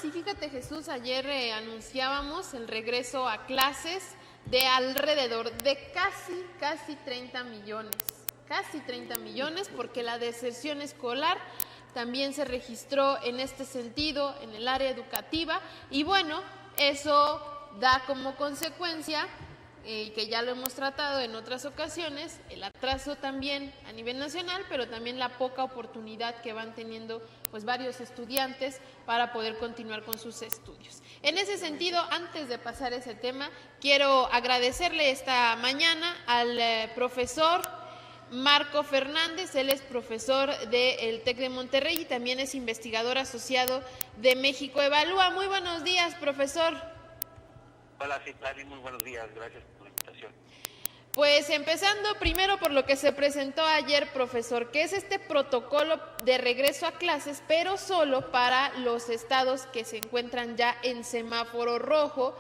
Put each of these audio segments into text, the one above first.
Sí, fíjate Jesús, ayer anunciábamos el regreso a clases de alrededor de casi 30 millones, casi 30 millones, porque la deserción escolar también se registró en este sentido en el área educativa y bueno, eso da como consecuencia que ya lo hemos tratado en otras ocasiones, el atraso también a nivel nacional, pero también la poca oportunidad que van teniendo pues varios estudiantes para poder continuar con sus estudios. En ese sentido, antes de pasar ese tema, quiero agradecerle esta mañana al profesor Marco Fernández. Él es profesor del TEC de Monterrey y también es investigador asociado de México Evalúa. Muy buenos días, profesor. Hola, Citlali, muy buenos días, gracias por la invitación. Pues empezando primero por lo que se presentó ayer, profesor, que es este protocolo de regreso a clases, pero solo para los estados que se encuentran ya en semáforo rojo,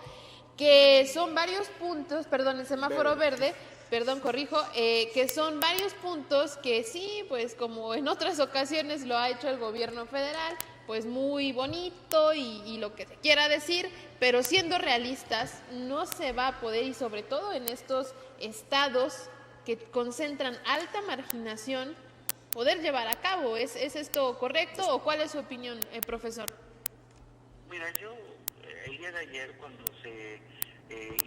que son varios puntos, perdón, en semáforo verde, perdón, corrijo, que son varios puntos que sí, pues como en otras ocasiones lo ha hecho el gobierno federal, pues muy bonito y lo que se quiera decir, pero siendo realistas no se va a poder, y sobre todo en estos estados que concentran alta marginación, poder llevar a cabo. ¿Es esto correcto o cuál es su opinión, profesor? Mira, yo el día de ayer cuando se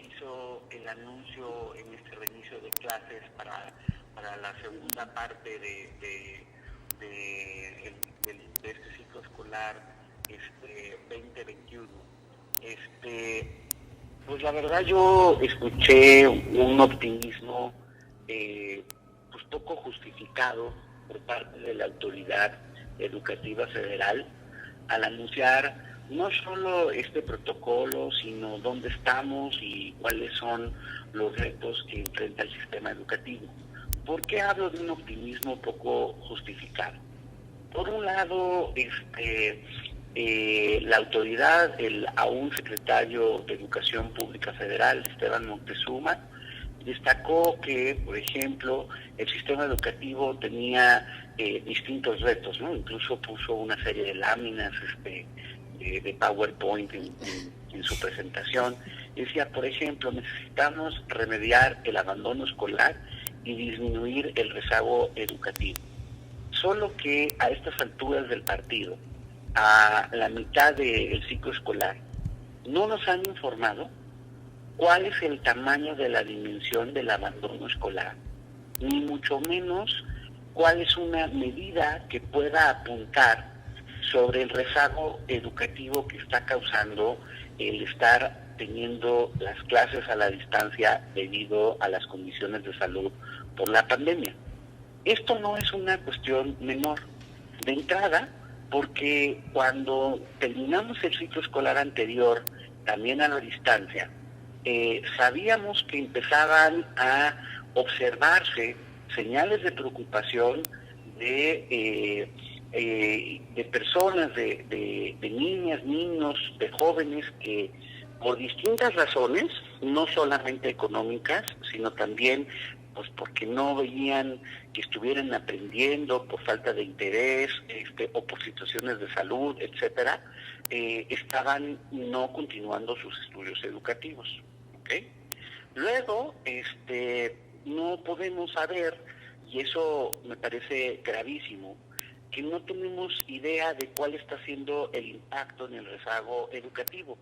hizo el anuncio en este reinicio de clases para la segunda parte de este ciclo escolar 2021, pues la verdad yo escuché un optimismo pues poco justificado por parte de la autoridad educativa federal al anunciar no solo este protocolo, sino dónde estamos y cuáles son los retos que enfrenta el sistema educativo. ¿Por qué hablo de un optimismo poco justificado? Por un lado, la autoridad, el aún secretario de Educación Pública Federal, Esteban Moctezuma, destacó que, por ejemplo, el sistema educativo tenía distintos retos, ¿no? Incluso puso una serie de láminas de PowerPoint en su presentación. Decía, por ejemplo, necesitamos remediar el abandono escolar y disminuir el rezago educativo. Solo que a estas alturas del partido, a la mitad del ciclo escolar, no nos han informado cuál es el tamaño de la dimensión del abandono escolar, ni mucho menos cuál es una medida que pueda apuntar sobre el rezago educativo que está causando el estar teniendo las clases a la distancia debido a las condiciones de salud por la pandemia. Esto no es una cuestión menor. De entrada, porque cuando terminamos el ciclo escolar anterior, también a la distancia, sabíamos que empezaban a observarse señales de preocupación de personas, de niñas, niños, de jóvenes que por distintas razones, no solamente económicas, sino también pues porque no veían que estuvieran aprendiendo por falta de interés o por situaciones de salud, etcétera, estaban no continuando sus estudios educativos. ¿Okay? Luego, no podemos saber, y eso me parece gravísimo, que no tenemos idea de cuál está siendo el impacto en el rezago educativo.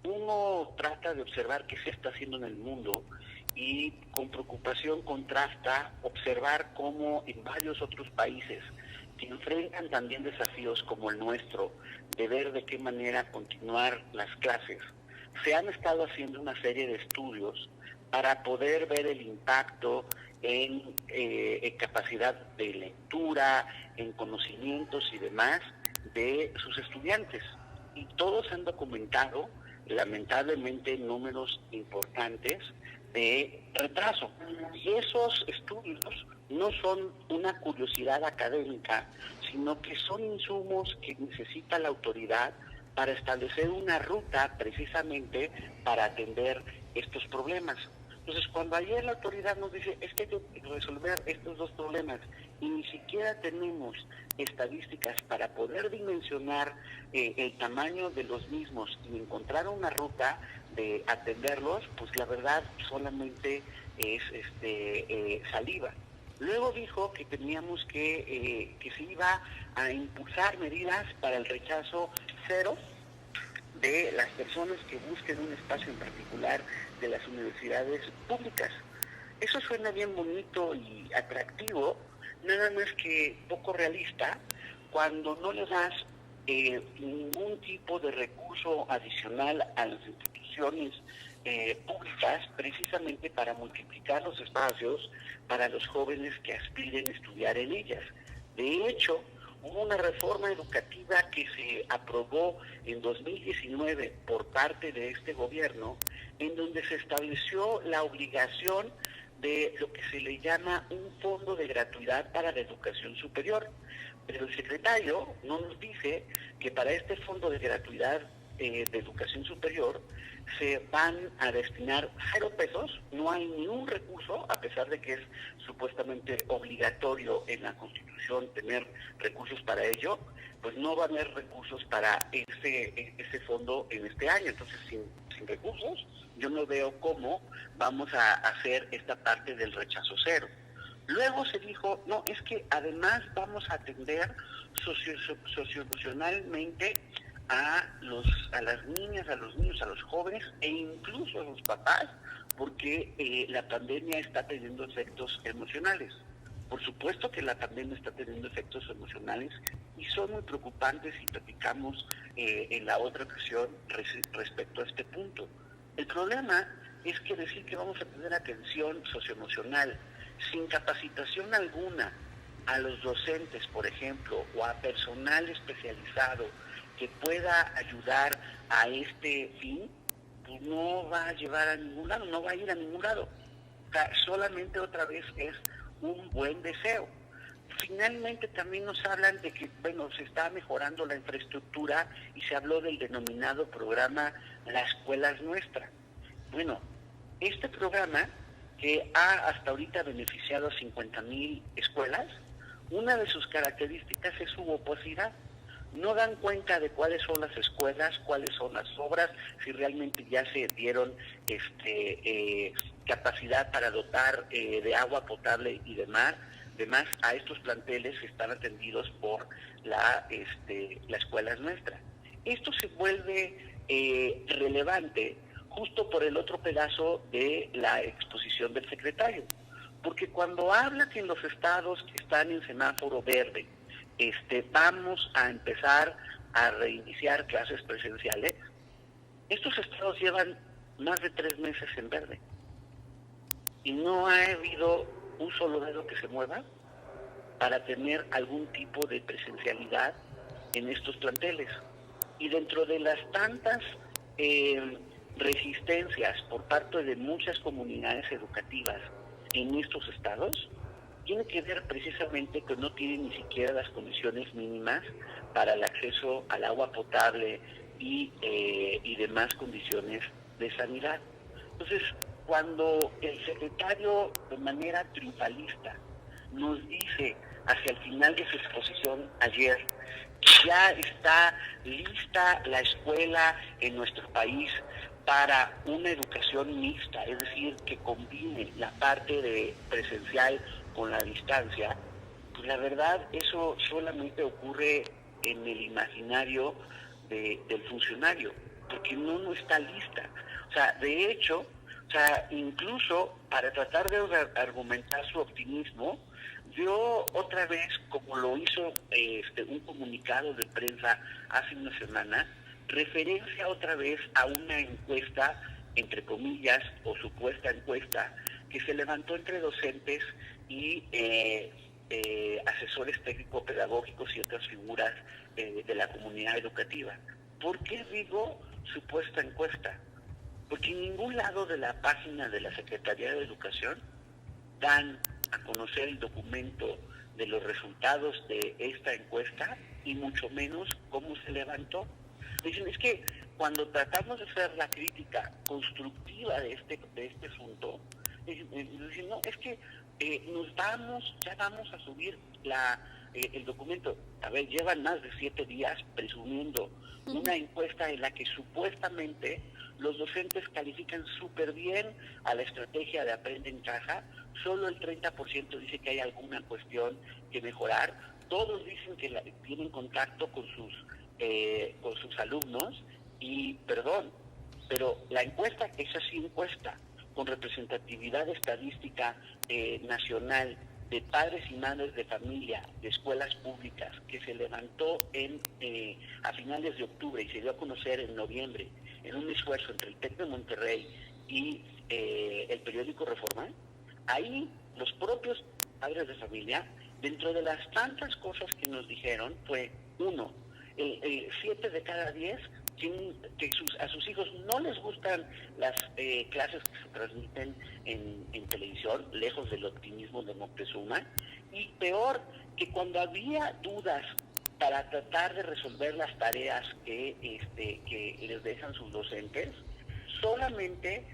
Uno trata de observar qué se está haciendo en el mundo y con preocupación contrasta observar cómo en varios otros países que enfrentan también desafíos como el nuestro, de ver de qué manera continuar las clases, se han estado haciendo una serie de estudios para poder ver el impacto en capacidad de lectura, en conocimientos y demás de sus estudiantes. Y todos han documentado, lamentablemente, números importantes de retraso. Y esos estudios no son una curiosidad académica, sino que son insumos que necesita la autoridad para establecer una ruta precisamente para atender estos problemas. Entonces, cuando ayer la autoridad nos dice, es que hay que resolver estos dos problemas y ni siquiera tenemos estadísticas para poder dimensionar el tamaño de los mismos y encontrar una ruta de atenderlos, pues la verdad solamente es saliva. Luego dijo que teníamos que se iba a impulsar medidas para el rechazo cero de las personas que busquen un espacio en particular de las universidades públicas. Eso suena bien bonito y atractivo, nada más que poco realista cuando no le das ningún tipo de recurso adicional a las instituciones públicas, precisamente para multiplicar los espacios para los jóvenes que aspiren a estudiar en ellas. De hecho, hubo una reforma educativa que se aprobó en 2019 por parte de este gobierno, en donde se estableció la obligación de lo que se le llama un fondo de gratuidad para la educación superior. Pero el secretario no nos dice que para este fondo de gratuidad de educación superior se van a destinar 0 pesos, no hay ni un recurso, a pesar de que es supuestamente obligatorio en la Constitución tener recursos para ello, pues no va a haber recursos para ese fondo en este año. Entonces, sin recursos, yo no veo cómo vamos a hacer esta parte del rechazo cero. Luego se dijo, no, es que además vamos a atender socioemocionalmente a las niñas, a los niños, a los jóvenes e incluso a los papás, porque la pandemia está teniendo efectos emocionales. Por supuesto que la pandemia está teniendo efectos emocionales y son muy preocupantes y platicamos en la otra ocasión respecto a este punto. El problema es que decir que vamos a tener atención socioemocional sin capacitación alguna a los docentes, por ejemplo, o a personal especializado que pueda ayudar a este fin, pues no va a llevar a ningún lado, no va a ir a ningún lado. O sea, solamente otra vez es un buen deseo. Finalmente también nos hablan de que, bueno, se está mejorando la infraestructura y se habló del denominado programa La Escuela es Nuestra. Bueno, este programa que ha hasta ahorita beneficiado a 50,000 escuelas, una de sus características es su opacidad. No dan cuenta de cuáles son las escuelas, cuáles son las obras, si realmente ya se dieron capacidad para dotar de agua potable y demás a estos planteles que están atendidos por la Escuela es Nuestra. Esto se vuelve relevante justo por el otro pedazo de la exposición del secretario, porque cuando habla que en los estados que están en semáforo verde vamos a empezar a reiniciar clases presenciales, estos estados llevan más de 3 meses en verde y no ha habido un solo dedo que se mueva para tener algún tipo de presencialidad en estos planteles. Y dentro de las tantas resistencias por parte de muchas comunidades educativas en estos estados, tiene que ver precisamente que no tienen ni siquiera las condiciones mínimas para el acceso al agua potable y demás condiciones de sanidad. Entonces, cuando el secretario de manera triunfalista nos dice hacia el final de su exposición ayer que ya está lista la escuela en nuestro país para una educación mixta, es decir, que combine la parte de presencial con la distancia, pues la verdad eso solamente ocurre en el imaginario del funcionario, porque no está lista. O sea, de hecho, incluso para tratar de argumentar su optimismo, yo otra vez, como lo hizo un comunicado de prensa hace una semana, referencia otra vez a una encuesta, entre comillas, o supuesta encuesta, que se levantó entre docentes y asesores técnico-pedagógicos y otras figuras de la comunidad educativa. ¿Por qué digo supuesta encuesta? Porque en ningún lado de la página de la Secretaría de Educación dan a conocer el documento de los resultados de esta encuesta y mucho menos cómo se levantó. Dicen, es que cuando tratamos de hacer la crítica constructiva de este asunto, Dicen, no, es que ya vamos a subir el documento. A ver, llevan más de 7 días presumiendo una encuesta en la que supuestamente los docentes califican súper bien a la estrategia de Aprende en Casa. Solo el 30% dice que hay alguna cuestión que mejorar. Todos dicen que tienen contacto con sus alumnos y, perdón, pero la encuesta, esa sí encuesta, con representatividad estadística nacional de padres y madres de familia de escuelas públicas, que se levantó a finales de octubre y se dio a conocer en noviembre, en un esfuerzo entre el TEC de Monterrey y el periódico Reforma, ahí los propios padres de familia, dentro de las tantas cosas que nos dijeron, fue 7 de cada 10 que a sus hijos no les gustan las clases que se transmiten en televisión, lejos del optimismo de Moctezuma, y peor, que cuando había dudas para tratar de resolver las tareas que les dejan sus docentes, solamente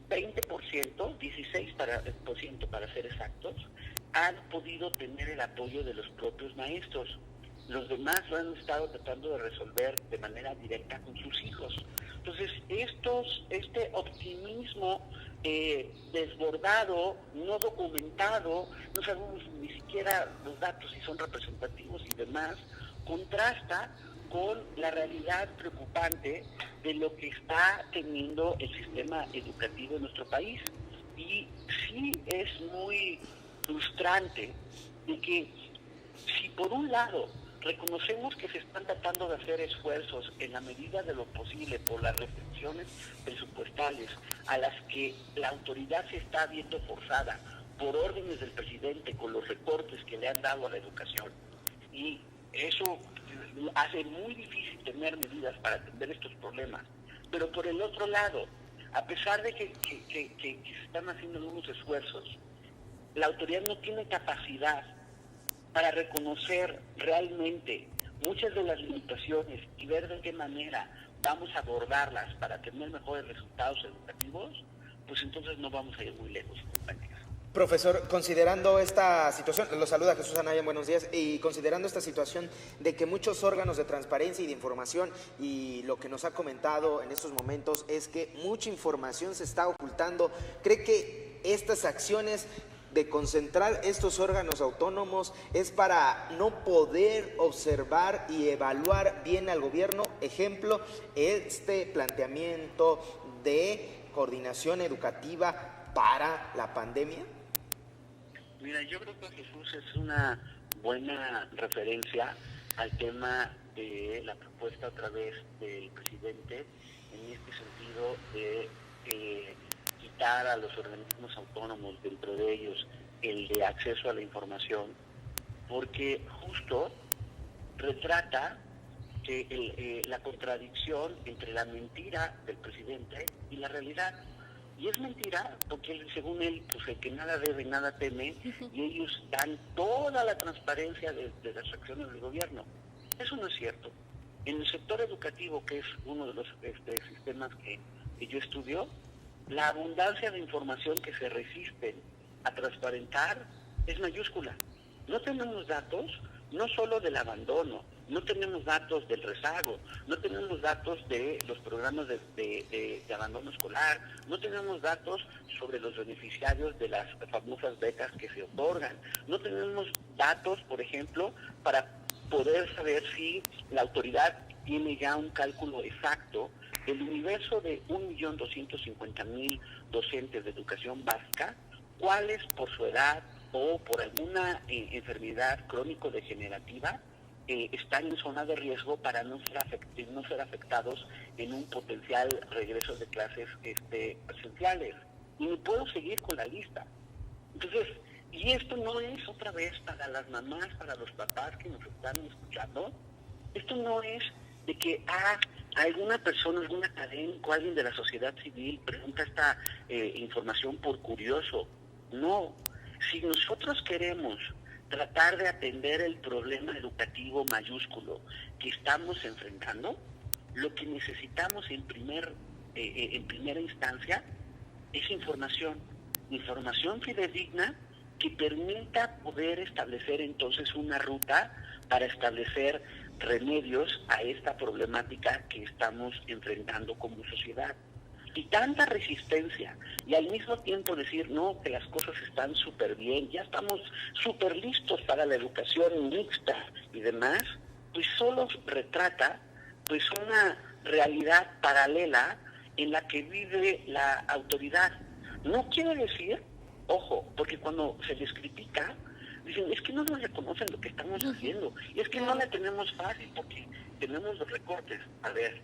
20%, 16% para ser exactos, han podido tener el apoyo de los propios maestros. Los demás lo han estado tratando de resolver de manera directa con sus hijos. Entonces, este optimismo desbordado, no documentado, no sabemos ni siquiera los datos si son representativos y demás, contrasta con la realidad preocupante de lo que está teniendo el sistema educativo en nuestro país. Y sí es muy frustrante de que si por un lado reconocemos que se están tratando de hacer esfuerzos en la medida de lo posible por las restricciones presupuestales a las que la autoridad se está viendo forzada por órdenes del presidente con los recortes que le han dado a la educación, y eso hace muy difícil tener medidas para atender estos problemas. Pero por el otro lado, a pesar de que se están haciendo algunos esfuerzos, la autoridad no tiene capacidad para reconocer realmente muchas de las limitaciones y ver de qué manera vamos a abordarlas para tener mejores resultados educativos, pues entonces no vamos a ir muy lejos, compañeros. Profesor, considerando esta situación, lo saluda Jesús Anaya, buenos días, y considerando esta situación de que muchos órganos de transparencia y de información, y lo que nos ha comentado en estos momentos es que mucha información se está ocultando, ¿cree que estas acciones de concentrar estos órganos autónomos es para no poder observar y evaluar bien al gobierno? Ejemplo, este planteamiento de coordinación educativa para la pandemia. Mira, yo creo que Jesús es una buena referencia al tema de la propuesta a través del presidente, en este sentido de quitar a los organismos autónomos, dentro de ellos el de acceso a la información, porque justo retrata que la contradicción entre la mentira del presidente y la realidad. Y es mentira, porque según él, pues el que nada debe, nada teme, y ellos dan toda la transparencia de las acciones del gobierno. Eso no es cierto. En el sector educativo, que es uno de los sistemas que yo estudio, la abundancia de información que se resisten a transparentar es mayúscula. No tenemos datos, no solo del abandono, no tenemos datos del rezago, no tenemos datos de los programas de abandono escolar, no tenemos datos sobre los beneficiarios de las famosas becas que se otorgan, no tenemos datos, por ejemplo, para poder saber si la autoridad tiene ya un cálculo exacto del universo de 1.250.000 docentes de educación básica, cuáles por su edad o por alguna enfermedad crónico-degenerativa están en zona de riesgo para no ser afectados en un potencial regreso de clases presenciales. Y me puedo seguir con la lista. Entonces, y esto no es otra vez para las mamás, para los papás que nos están escuchando, esto no es de que alguna persona, algún académico, alguien de la sociedad civil pregunta esta información por curioso. No, si nosotros queremos tratar de atender el problema educativo mayúsculo que estamos enfrentando, lo que necesitamos en primera instancia es información. información fidedigna que permita poder establecer entonces una ruta para establecer remedios a esta problemática que estamos enfrentando como sociedad. Y tanta resistencia, y al mismo tiempo decir, no, que las cosas están súper bien, ya estamos súper listos para la educación mixta y demás, pues solo retrata pues una realidad paralela en la que vive la autoridad. No quiere decir, ojo, porque cuando se les critica, dicen, es que no nos reconocen lo que estamos haciendo, y es que no la tenemos fácil porque tenemos los recortes. A ver,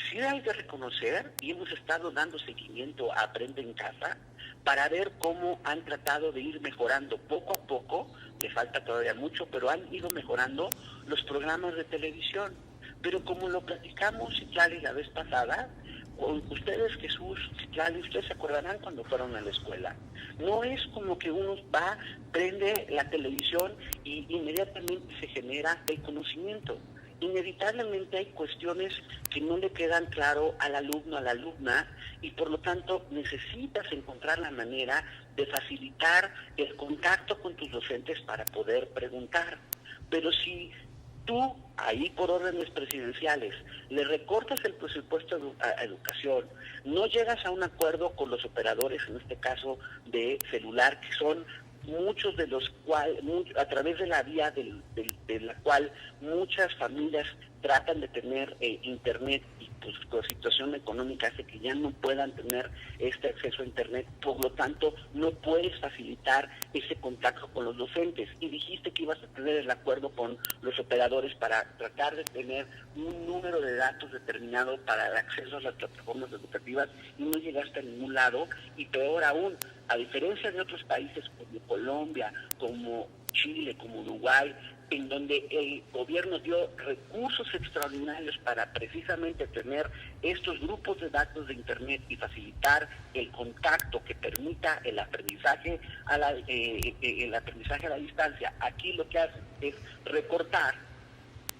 sí hay que reconocer, y hemos estado dando seguimiento a Aprende en Casa para ver cómo han tratado de ir mejorando poco a poco, le falta todavía mucho, pero han ido mejorando los programas de televisión. Pero como lo platicamos, Citlali, la vez pasada, ustedes, Jesús, Citlali, ustedes se acordarán cuando fueron a la escuela. No es como que uno va, prende la televisión y inmediatamente se genera el conocimiento. Inevitablemente hay cuestiones que no le quedan claro al alumno, a la alumna, y por lo tanto necesitas encontrar la manera de facilitar el contacto con tus docentes para poder preguntar. Pero si tú, ahí por órdenes presidenciales, le recortas el presupuesto a educación, no llegas a un acuerdo con los operadores, en este caso de celular, que son muchos de los cuales, a través de la vía de la cual muchas familias tratan de tener internet, y pues la situación económica hace que ya no puedan tener este acceso a internet, por lo tanto no puedes facilitar ese contacto con los docentes, y dijiste que ibas a tener el acuerdo con los operadores para tratar de tener un número de datos determinado para el acceso a las plataformas educativas, y no llegaste a ningún lado. Y peor aún, a diferencia de otros países como Colombia, como Chile, como Uruguay, en donde el gobierno dio recursos extraordinarios para precisamente tener estos grupos de datos de internet y facilitar el contacto que permita el aprendizaje a la distancia. Aquí lo que hace es recortar,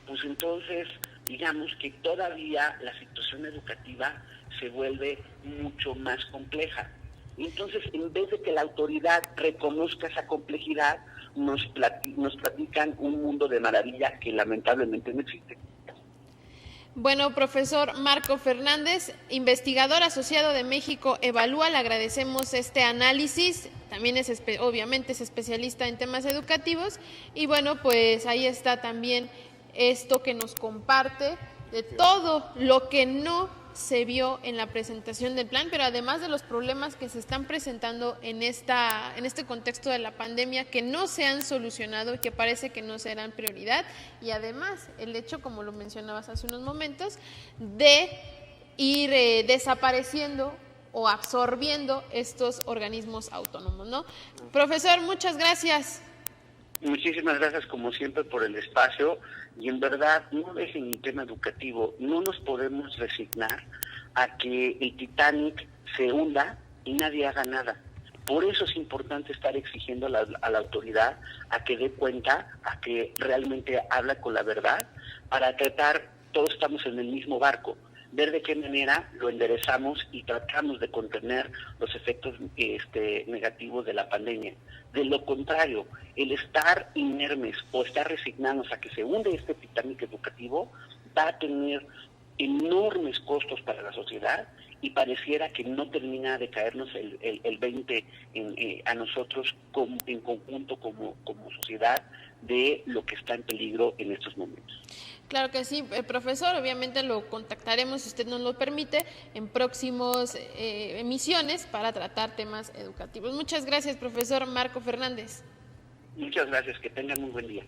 pues entonces digamos que todavía la situación educativa se vuelve mucho más compleja. Entonces, en vez de que la autoridad reconozca esa complejidad, nos platican un mundo de maravilla que lamentablemente no existe. Bueno, profesor Marco Fernández, investigador asociado de México Evalúa, le agradecemos este análisis. También obviamente es especialista en temas educativos. Y bueno, pues ahí está también esto que nos comparte de todo lo que no se vio en la presentación del plan, pero además de los problemas que se están presentando en este contexto de la pandemia, que no se han solucionado y que parece que no serán prioridad, y además el hecho, como lo mencionabas hace unos momentos, de ir desapareciendo o absorbiendo estos organismos autónomos, ¿no? Profesor, muchas gracias. Muchísimas gracias, como siempre, por el espacio, y en verdad no dejen el tema educativo. No nos podemos resignar a que el Titanic se hunda y nadie haga nada. Por eso es importante estar exigiendo a la autoridad a que dé cuenta, a que realmente habla con la verdad, para tratar, todos estamos en el mismo barco, ver de qué manera lo enderezamos y tratamos de contener los efectos negativos de la pandemia. De lo contrario, el estar inermes o estar resignados a que se hunde este Titanic educativo va a tener enormes costos para la sociedad, y pareciera que no termina de caernos el 20 a nosotros en conjunto como sociedad de lo que está en peligro en estos momentos. Claro que sí, profesor, obviamente lo contactaremos, si usted nos lo permite, en próximos emisiones para tratar temas educativos. Muchas gracias, profesor Marco Fernández. Muchas gracias, que tengan un buen día.